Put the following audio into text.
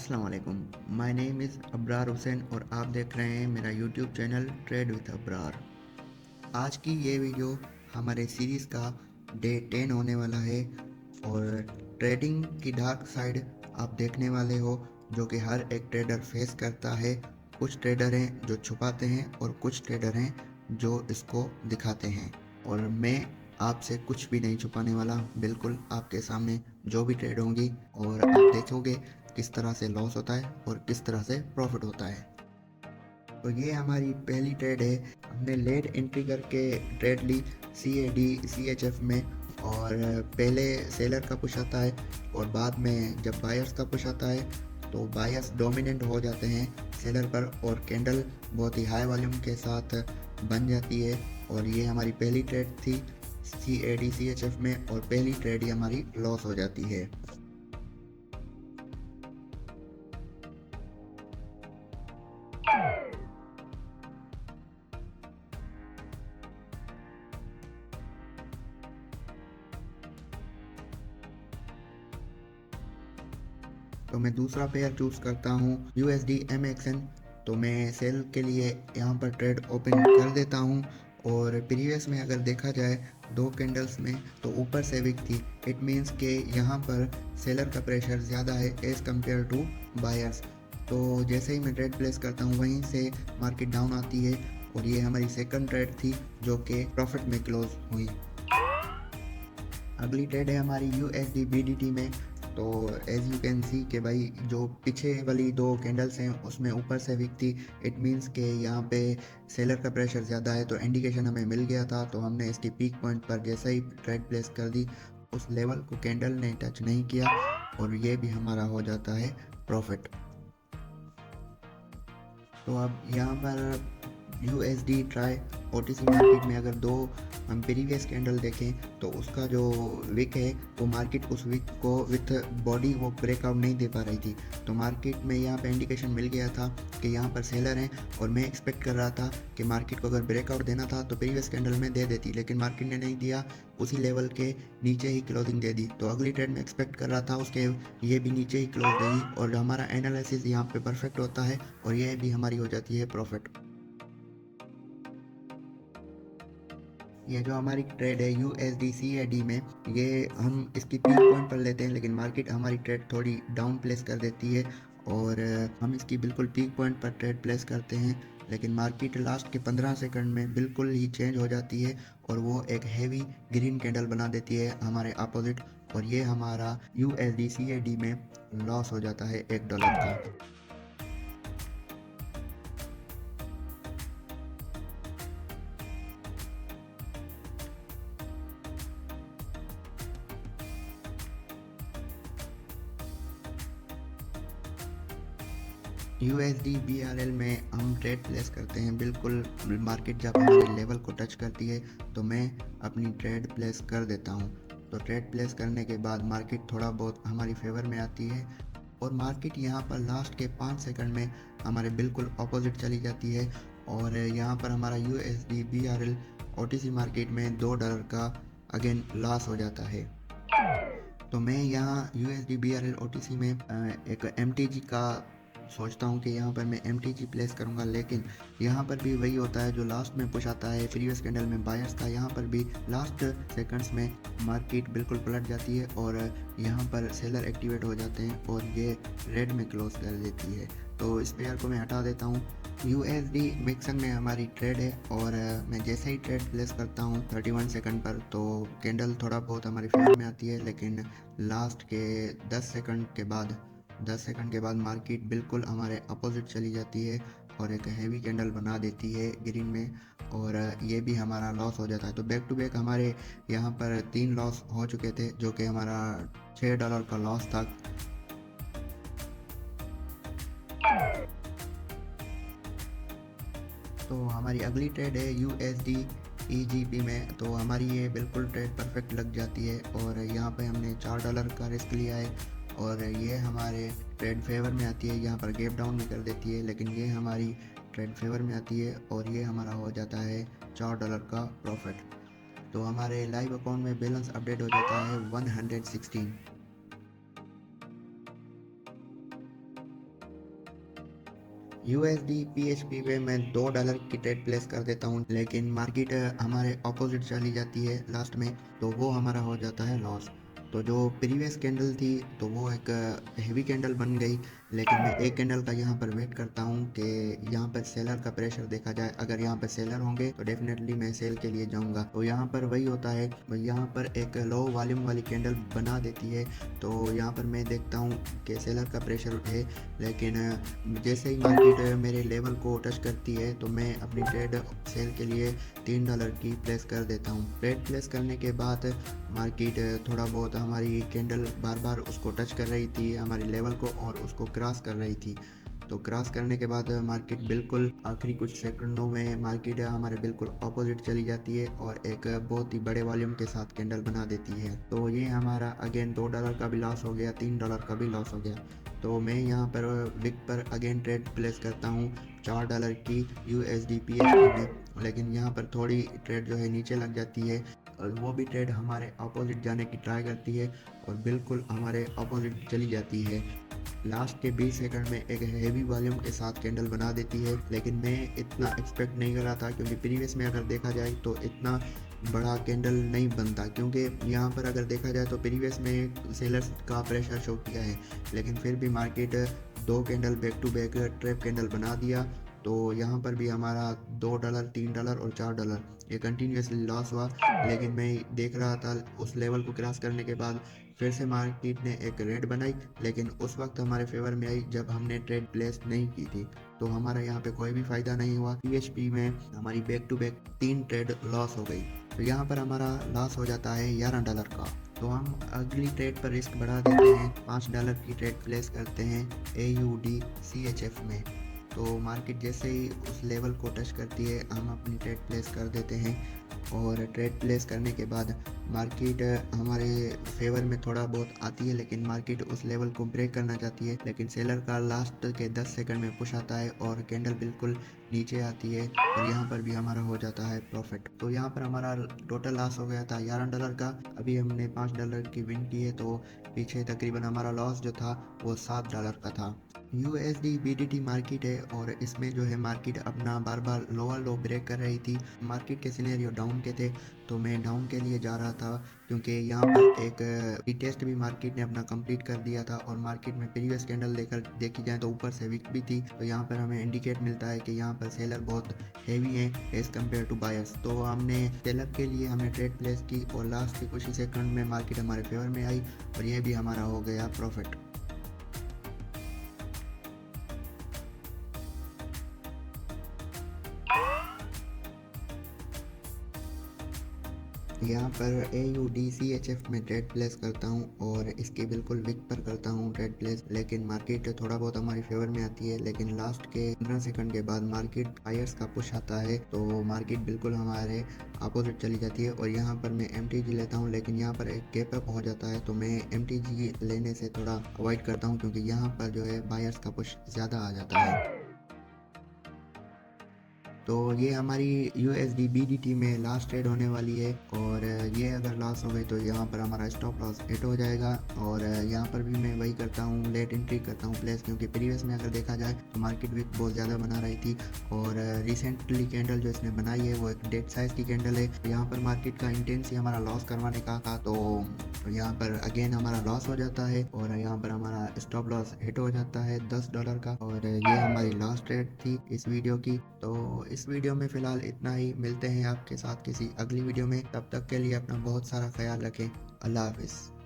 अस्सलाम वालेकुम। My name is Abrar Hussain और आप देख रहे हैं मेरा YouTube channel trade with Abrar. आज की ये वीडियो हमारे सीरीज़ का डे 10 होने वाला है और ट्रेडिंग की डार्क साइड आप देखने वाले हो, जो कि हर एक ट्रेडर फेस करता है। कुछ ट्रेडर हैं जो छुपाते हैं और कुछ ट्रेडर हैं जो इसको दिखाते हैं, और मैं आपसे कुछ भी नहीं छुपाने वाला। बिल्कुल आपके सामने जो भी ट्रेड होंगी और आप देखोगे किस तरह से लॉस होता है और किस तरह से प्रॉफिट होता है। तो ये हमारी पहली ट्रेड है। हमने लेट एंट्री करके ट्रेड ली CAD CHF में, और पहले सेलर का पुश आता है और बाद में जब बायर्स का पुश आता है तो बायर्स डोमिनेंट हो जाते हैं सेलर पर और कैंडल बहुत ही हाई वॉल्यूम के साथ बन जाती है। और ये हमारी पहली ट्रेड थी CAD CHF में, और पहली ट्रेड ही हमारी लॉस हो जाती है। तो मैं दूसरा पेयर चूज़ करता हूँ USD MXN। तो मैं सेल के लिए यहाँ पर ट्रेड ओपन कर देता हूँ, और प्रीवियस में अगर देखा जाए दो कैंडल्स में तो ऊपर से विक थी। इट मीन्स कि यहाँ पर सेलर का प्रेशर ज़्यादा है एज़ कम्पेयर टू बायर्स। तो जैसे ही मैं ट्रेड प्लेस करता हूँ वहीं से मार्केट डाउन आती है, और ये हमारी सेकंड ट्रेड थी जो कि प्रॉफिट में क्लोज हुई। अगली ट्रेड है हमारी USD BDT में। तो एज यू कैन सी कि भाई जो पीछे वाली दो कैंडल्स हैं उसमें ऊपर से विक थी। इट मीन्स कि यहाँ पे सेलर का प्रेशर ज़्यादा है, तो इंडिकेशन हमें मिल गया था। तो हमने इसकी पीक पॉइंट पर जैसे ही ट्रेड प्लेस कर दी, उस लेवल को कैंडल ने टच नहीं किया, और ये भी हमारा हो जाता है प्रॉफिट। तो अब यहाँ पर USD ट्राई OTC मार्केट में अगर दो हम प्रीवियस कैंडल देखें तो उसका जो विक है वो मार्केट उस विक को विथ बॉडी वो ब्रेकआउट नहीं दे पा रही थी। तो मार्केट में यहाँ पे इंडिकेशन मिल गया था कि यहाँ पर सेलर हैं, और मैं एक्सपेक्ट कर रहा था कि मार्केट को अगर ब्रेकआउट देना था तो प्रीवियस कैंडल में दे देती, लेकिन मार्केट ने नहीं दिया, उसी लेवल के नीचे ही क्लोजिंग दे दी। तो अगली ट्रेड में एक्सपेक्ट कर रहा था उसके ये भी नीचे ही क्लोज देगी, और हमारा एनालिसिस यहाँ पे परफेक्ट होता है और ये भी हमारी हो जाती है प्रॉफिट। ये जो हमारी ट्रेड है USD CAD में, ये हम इसकी पीक पॉइंट पर लेते हैं, लेकिन मार्केट हमारी ट्रेड थोड़ी डाउन प्लेस कर देती है, और हम इसकी बिल्कुल पीक पॉइंट पर ट्रेड प्लेस करते हैं, लेकिन मार्केट लास्ट के 15 सेकंड में बिल्कुल ही चेंज हो जाती है और वो एक हैवी ग्रीन कैंडल बना देती है हमारे अपोजिट, और ये हमारा USD CAD में लॉस हो जाता है $1 का। USD BRL में हम ट्रेड प्लेस करते हैं। बिल्कुल मार्केट जब हमारे लेवल को टच करती है तो मैं अपनी ट्रेड प्लेस कर देता हूँ। तो ट्रेड प्लेस करने के बाद मार्केट थोड़ा बहुत हमारी फेवर में आती है, और मार्केट यहाँ पर लास्ट के 5 सेकंड में हमारे बिल्कुल अपोजिट चली जाती है, और यहाँ पर हमारा USD BRL OTC मार्केट में $2 का अगेन लॉस हो जाता है। तो मैं यहाँ USD BRL OTC में एक MTG का सोचता हूँ कि यहाँ पर मैं MTG प्लेस करूँगा, लेकिन यहाँ पर भी वही होता है जो लास्ट में पुश आता है प्रीवियस कैंडल में बायर्स का। यहाँ पर भी लास्ट सेकंड्स में मार्केट बिल्कुल पलट जाती है और यहाँ पर सेलर एक्टिवेट हो जाते हैं और ये रेड में क्लोज कर देती है। तो इस पेयर को मैं हटा देता हूँ। USD मिक्सन में हमारी ट्रेड है, और मैं जैसे ही ट्रेड प्लेस करता हूँ 31 सेकंड पर तो कैंडल थोड़ा बहुत हमारी फेवर में आती है, लेकिन लास्ट के 10 सेकंड के बाद मार्केट बिल्कुल हमारे अपोजिट चली जाती है और एक हैवी कैंडल बना देती है ग्रीन में, और ये भी हमारा लॉस हो जाता है। तो बैक टू बैक हमारे यहाँ पर 3 लॉस हो चुके थे, जो कि हमारा $6 का लॉस था। तो हमारी अगली ट्रेड है USD EGP में। तो हमारी ये बिल्कुल ट्रेड परफेक्ट लग जाती है, और यहाँ पे हमने $4 का रिस्क लिया है, और ये हमारे ट्रेड फेवर में आती है। यहाँ पर गैप डाउन भी कर देती है, लेकिन ये हमारी ट्रेड फेवर में आती है और ये हमारा हो जाता है $4 का प्रॉफिट। तो हमारे लाइव अकाउंट में बैलेंस अपडेट हो जाता है 116। यूएसडी पीएचपी पे मैं $2 की ट्रेड प्लेस कर देता हूँ, लेकिन मार्केट हमारे ऑपोजिट चली जाती है लास्ट में, तो वो हमारा हो जाता है लॉस। तो जो प्रीवियस कैंडल थी तो वो एक हेवी कैंडल बन गई, लेकिन मैं एक कैंडल का यहाँ पर वेट करता हूँ कि यहाँ पर सेलर का प्रेशर देखा जाए। अगर यहाँ पर सेलर होंगे तो डेफिनेटली मैं सेल के लिए जाऊँगा। तो यहाँ पर वही होता है, यहाँ पर एक लो वॉल्यूम वाली कैंडल बना देती है, तो यहाँ पर मैं देखता हूँ कि सेलर का प्रेशर है, लेकिन जैसे ही मार्केट मेरे लेवल को टच करती है तो मैं अपनी ट्रेड सेल के लिए $3 की प्लेस कर देता हूँ। ट्रेड प्लेस करने के बाद मार्केट थोड़ा बहुत हमारी कैंडल बार बार उसको टच कर रही थी, हमारी लेवल को, और उसको क्रॉस कर रही थी। तो क्रॉस करने के बाद मार्केट बिल्कुल आखिरी कुछ सेकंडों में मार्केट हमारे बिल्कुल ऑपोजिट चली जाती है और एक बहुत ही बड़े वॉल्यूम के साथ कैंडल बना देती है। तो ये हमारा अगेन $2 का भी लॉस हो गया, $3 का भी लॉस हो गया। तो मैं यहाँ पर विक पर अगेन ट्रेड प्लेस करता हूँ $4 की यूएसडी पीएचपी में, लेकिन यहाँ पर थोड़ी ट्रेड जो है नीचे लग जाती है और वो भी ट्रेड हमारे ऑपोजिट जाने की ट्राई करती है और बिल्कुल हमारे ऑपोजिट चली जाती है। लास्ट के 20 सेकंड में एक हेवी वॉल्यूम के साथ कैंडल बना देती है, लेकिन मैं इतना एक्सपेक्ट नहीं कर रहा था, क्योंकि प्रीवियस में अगर देखा जाए तो इतना बड़ा कैंडल नहीं बनता, क्योंकि यहाँ पर अगर देखा जाए तो प्रीवियस में सेलर्स का प्रेशर शो किया है, लेकिन फिर भी market 2 candle back to back trap candle बना दिया। तो यहाँ पर भी हमारा $2, $3 और $4 ये कंटिन्यूसली लॉस हुआ, लेकिन मैं देख रहा था उस लेवल को क्रॉस करने के बाद फिर से मार्केट ने एक रेड बनाई, लेकिन उस वक्त हमारे फेवर में आई जब हमने ट्रेड प्लेस नहीं की थी, तो हमारा यहाँ पे कोई भी फायदा नहीं हुआ। पीएचपी में हमारी back to back 3 trade loss हो गई, तो यहाँ पर हमारा लॉस हो जाता है $11 का। तो हम अगली ट्रेड पर रिस्क बढ़ा देते हैं, $5 की ट्रेड प्लेस करते हैं AUD CHF में। तो मार्केट जैसे ही उस लेवल को टच करती है हम अपनी ट्रेड प्लेस कर देते हैं, और ट्रेड प्लेस करने के बाद मार्केट हमारे फेवर में थोड़ा बहुत आती है, लेकिन मार्केट उस लेवल को ब्रेक करना चाहती है, लेकिन सेलर का लास्ट के 10 सेकंड में पुश आता है और कैंडल बिल्कुल नीचे आती है, और यहाँ पर भी हमारा हो जाता है प्रॉफिट। तो यहाँ पर हमारा टोटल लॉस हो गया था $11 का, अभी हमने $5 की विन की है, तो पीछे तकरीबन हमारा लॉस जो था वो $7 का था। USD BDT मार्केट है और इसमें जो है मार्केट अपना बार बार लोअर लो ब्रेक कर रही थी। मार्केट के सिनेरियो डाउन के थे, तो मैं डाउन के लिए जा रहा था, क्योंकि यहाँ पर एक टेस्ट भी मार्केट ने अपना कंप्लीट कर दिया था, और मार्केट में प्रीवियस कैंडल लेकर देखी जाए तो ऊपर से वीक भी थी, तो यहाँ पर हमें इंडिकेट मिलता है कि यहाँ पर सेलर बहुत हैवी है एज कम्पेयर टू बायर्स। तो हमने सेलर के लिए हमने ट्रेड प्लेस की और लास्ट के कुछ ही सेकंड में मार्केट हमारे फेवर में आई और ये भी हमारा हो गया प्रॉफिट। यहाँ पर AUD CHF में ट्रेड प्लेस करता हूँ और इसके बिल्कुल विक पर करता हूँ ट्रेड प्लेस, लेकिन मार्केट थोड़ा बहुत हमारी फेवर में आती है, लेकिन लास्ट के 15 सेकंड के बाद मार्केट बायर्स का पुश आता है, तो मार्केट बिल्कुल हमारे अपोजिट चली जाती है, और यहाँ पर मैं MTG लेता हूँ, लेकिन यहाँ पर एक गैप अप हो जाता है, तो मैं MTG लेने से थोड़ा अवॉइड करता हूँ, क्योंकि यहाँ पर जो है बायर्स का पुश ज़्यादा आ जाता है। तो ये हमारी USD BDT में लास्ट ट्रेड होने वाली है, और ये अगर लॉस हो गई तो यहाँ पर हमारा स्टॉप लॉस हिट हो जाएगा, और यहाँ पर भी मैं वही करता हूँ, लेट एंट्री करता हूँ प्लेस, क्योंकि प्रीवियस में अगर देखा जाए तो मार्केट वीक बहुत ज़्यादा बना रही थी, और रिसेंटली कैंडल जो इसने बनाई है वो एक डेड साइज की कैंडल है। यहाँ पर मार्केट का इंटेंस ही हमारा लॉस करवाने का था, तो यहाँ पर अगेन हमारा लॉस हो जाता है, और यहाँ पर हमारा स्टॉप लॉस हिट हो जाता है $10 का, और ये हमारी लास्ट ट्रेड थी इस वीडियो की। तो इस वीडियो में फ़िलहाल इतना ही, मिलते हैं आपके साथ किसी अगली वीडियो में, तब तक के लिए अपना बहुत सारा ख्याल रखें। अल्लाह हाफिज़।